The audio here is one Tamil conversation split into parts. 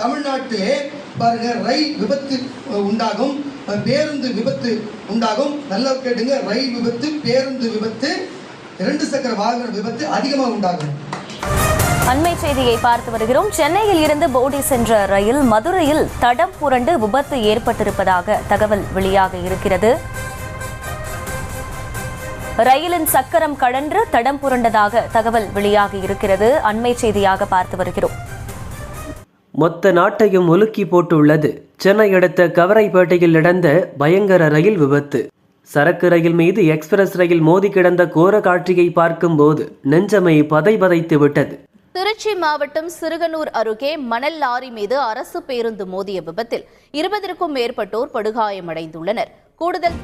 தமிழ்நாட்டிலே பாருங்க, ரயில் விபத்து உண்டாகும், பேருந்து விபத்து உண்டாகும். நல்லா கேட்டுங்க, ரயில் விபத்து, பேருந்து விபத்து, 2 சக்கர வாகன விபத்து அதிகமாக உண்டாகும். அண்மை செய்தியை பார்த்து வருகிறோம். சென்னையில் இருந்து போடி சென்ற ரயில் மதுரையில் தடம் புரண்டு விபத்து ஏற்பட்டிருப்பதாக தகவல் வெளியாக இருக்கிறது. ரயிலின் சக்கரம் கழன்று தடம் புரண்டதாக தகவல் வெளியாக இருக்கிறது. அண்மை செய்தியாக பார்த்து வருகிறோம். மொத்த நாட்டையும் உலுக்கி போட்டுள்ளது சென்னை அடுத்த கவரைப்பேட்டையில் நடந்த பயங்கர ரயில் விபத்து. சரக்கு ரயில் மீது எக்ஸ்பிரஸ் ரயில் மோதி கிடந்த கோர காட்சியை பார்க்கும்போது நெஞ்சமை பதைபதைத்து விட்டது. திருச்சி மாவட்டம் சிறுகனூர் அருகே மணல் லாரி மீது அரசு பேருந்து மோதிய விபத்தில் 20க்கும் மேற்பட்டோர் படுகாயமடைந்துள்ளனர். கூடுதல்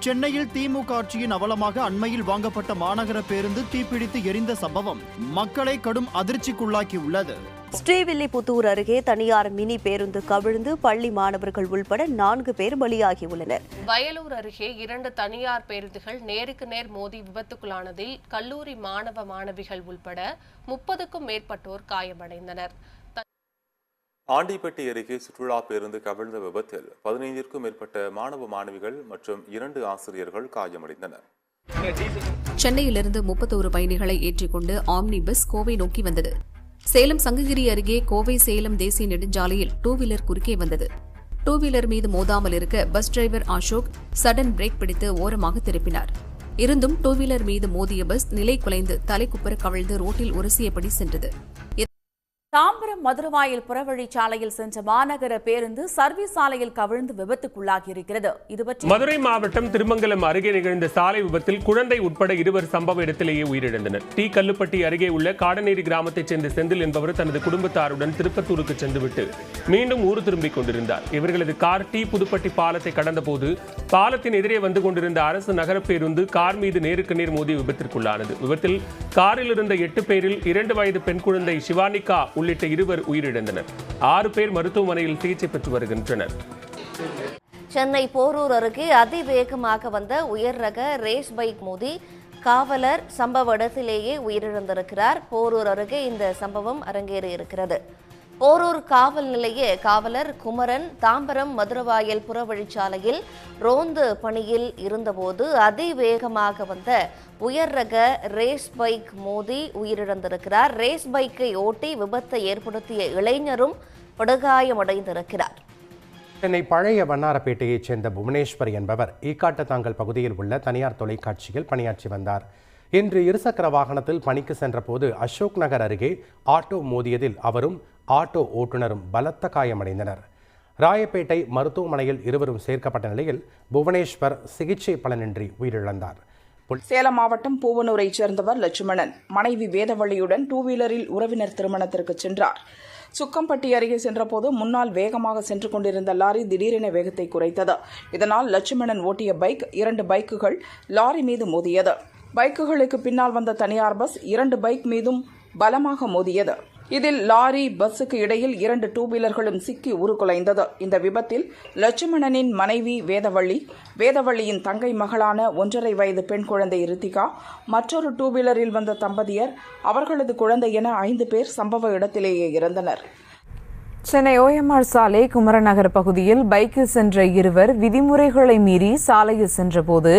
சென்னையில் திமுக ஆட்சியின் அவலமாக அண்மையில் வாங்கப்பட்ட மாநகர பேருந்து தீப்பிடித்து எரிந்த சம்பவம் மக்களை கடும் அதிர்ச்சிக்குள்ளாக்கியுள்ளது. ஸ்ரீவில்லிபுத்தூர் அருகே தனியார் மினி பேருந்து கவிழ்ந்து பள்ளி மாணவர்கள் உள்பட 4 பேர் பலியாகியுள்ளனர். வயலூர் அருகே 2 தனியார் பேருந்துகள் நேருக்கு நேர் மோதி விபத்துக்குள்ளானதில் கல்லூரி மாணவ மாணவிகள் உள்பட 30க்கும் மேற்பட்டோர் காயமடைந்தனர். ஆண்டிப்பட்டி அருகே சுற்றுலா பேருந்து கவிழ்ந்த விபத்தில் 15க்கும் மேற்பட்ட மாணவ மாணவிகள் மற்றும் 2 ஆசிரியர்கள் காயமடைந்தனர். சென்னையிலிருந்து 31 பயணிகளை ஏற்றிக்கொண்டு ஆம்னி பஸ் கோவை நோக்கி வந்தது. சேலம் சங்ககிரி அருகே கோவை சேலம் தேசிய நெடுஞ்சாலையில் 2 வீலர் குறுக்கே வந்தது. 2 வீலர் மீது மோதாமல் இருக்க bus driver Ashok sudden brake பிடித்து ஓரமாக திருப்பினார். இருந்தும் 2 வீலர் மீது மோதிய பஸ் நிலை குலைந்து தலைக்குப்புற கவிழ்ந்து ரோட்டில் உரசியபடி சென்றது. தாம்பரம் மதுரவாயல் புறவழிச்சாலையில் சென்ற மாநகர பேருந்து சர்வீஸ் சாலையில் கவிழ்ந்து விபத்துக்குள்ளாகி இருக்கிறது. மதுரை மாவட்டம் திருமங்கலம் அருகே நிகழ்ந்த சாலை விபத்தில் குழந்தை உட்பட 2 சம்பவ இடத்திலேயே உயிரிழந்தனர். டி கல்லுப்பட்டி அருகே உள்ள காடநேரி கிராமத்தைச் சேர்ந்த செந்தில் என்பவர் தனது குடும்பத்தாருடன் திருப்பத்தூருக்கு சென்றுவிட்டு மீண்டும் ஊர் திரும்பிக் கொண்டிருந்தார். இவர்களது கார் டி புதுப்பட்டி பாலத்தை கடந்தபோது பாலத்தின் எதிரே வந்து கொண்டிருந்த அரசு நகர பேருந்து கார் மீது நேருக்கு நேர் மோதி விபத்திற்குள்ளானது. விபத்தில் காரில் இருந்த 8 பேரில் 2 வயது பெண் குழந்தை சிவானிகா உள்ளிட்ட 2 உயிரிழந்தனர். 6 பேர் மருத்துவமனையில் சிகிச்சை பெற்று வருகின்றனர். சென்னை போரூர் அருகே அதிவேகமாக வந்த உயர் ரக ரேஸ் பைக் மோதி காவலர் சம்பவ இடத்திலேயே உயிரிழந்திருக்கிறார். போரூர் அருகே இந்த சம்பவம் அரங்கேறி இருக்கிறது. போரூர் காவல் நிலைய காவலர் குமரன் தாம்பரம் மதுரவாயல் புறவழிச்சாலையில் ரோந்து பணியில் இருந்தபோது அதிவேகமாக வந்த உயர் ரக ரேஸ் பைக் மோதி உயிரிழந்திருக்கிறார். ரேஸ் பைக்கை ஓட்டி விபத்தை ஏற்படுத்திய இளைஞரும் படுகாயமடைந்திருக்கிறார். சென்னை பழைய வண்ணாரப்பேட்டையைச் சேர்ந்த புவனேஸ்வர் என்பவர் ஈக்காட்டுத்தாங்கல் பகுதியில் உள்ள தனியார் தொலைக்காட்சியில் பணியாற்றி வந்தார். இன்று இருசக்கர வாகனத்தில் பணிக்கு சென்றபோது அசோக் நகர் அருகே ஆட்டோ மோதியதில் அவரும் ஆட்டோ ஓட்டுநரும் பலத்த காயமடைந்தனர். ராயப்பேட்டை மருத்துவமனையில் இருவரும் சேர்க்கப்பட்ட நிலையில் புவனேஸ்வர் சிகிச்சை பலனின்றி உயிரிழந்தார். சேலம் மாவட்டம் பூவனூரைச் சேர்ந்தவர் லட்சுமணன் மனைவி வேதவள்ளியுடன் 2 வீலரில் உறவினர் திருமணத்திற்கு சென்றார். சுக்கம்பட்டி அருகே சென்றபோது முன்னால் வேகமாக சென்று கொண்டிருந்த லாரி திடீரென வேகத்தை குறைத்தது. இதனால் லட்சுமணன் ஓட்டிய பைக் 2 பைக்குகள் லாரி மீது மோதியது. பைக்குகளுக்கு பின்னால் வந்த தனியார் பஸ் 2 பைக் மீதும் பலமாக மோதியது. இதில் லாரி பஸ்ஸுக்கு இடையில் 2 2 வீலர்களும் சிக்கி உருக்குலைந்தது. இந்த விபத்தில் லட்சுமணனின் மனைவி வேதவள்ளியின் தங்கை மகளான 1.5 வயது பெண் குழந்தை ரித்திகா, மற்றொரு 2 வீலரில் வந்த தம்பதியர், அவர்களது குழந்தை என 5 பேர் சம்பவ இடத்திலேயே இறந்தனர். சென்னை OMR சாலை குமரநகர் பகுதியில் பைக்கில் சென்ற இருவர் விதிமுறைகளை மீறி சாலையில் சென்றபோது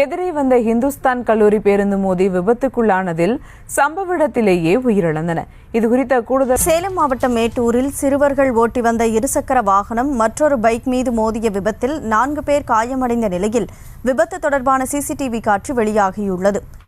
எதிரே வந்த இந்துஸ்தான் கல்லூரி பேருந்து மோதி விபத்துக்குள்ளானதில் சம்பவ இடத்திலேயே உயிரிழந்தனர். இதுகுறித்த கூடுதல் சேலம் மாவட்டம் மேட்டூரில் சிறுவர்கள் ஓட்டி வந்த இருசக்கர வாகனம் மற்றொரு பைக் மீது மோதிய விபத்தில் 4 பேர் காயமடைந்த நிலையில் விபத்து தொடர்பான CCTV காட்சி வெளியாகியுள்ளது.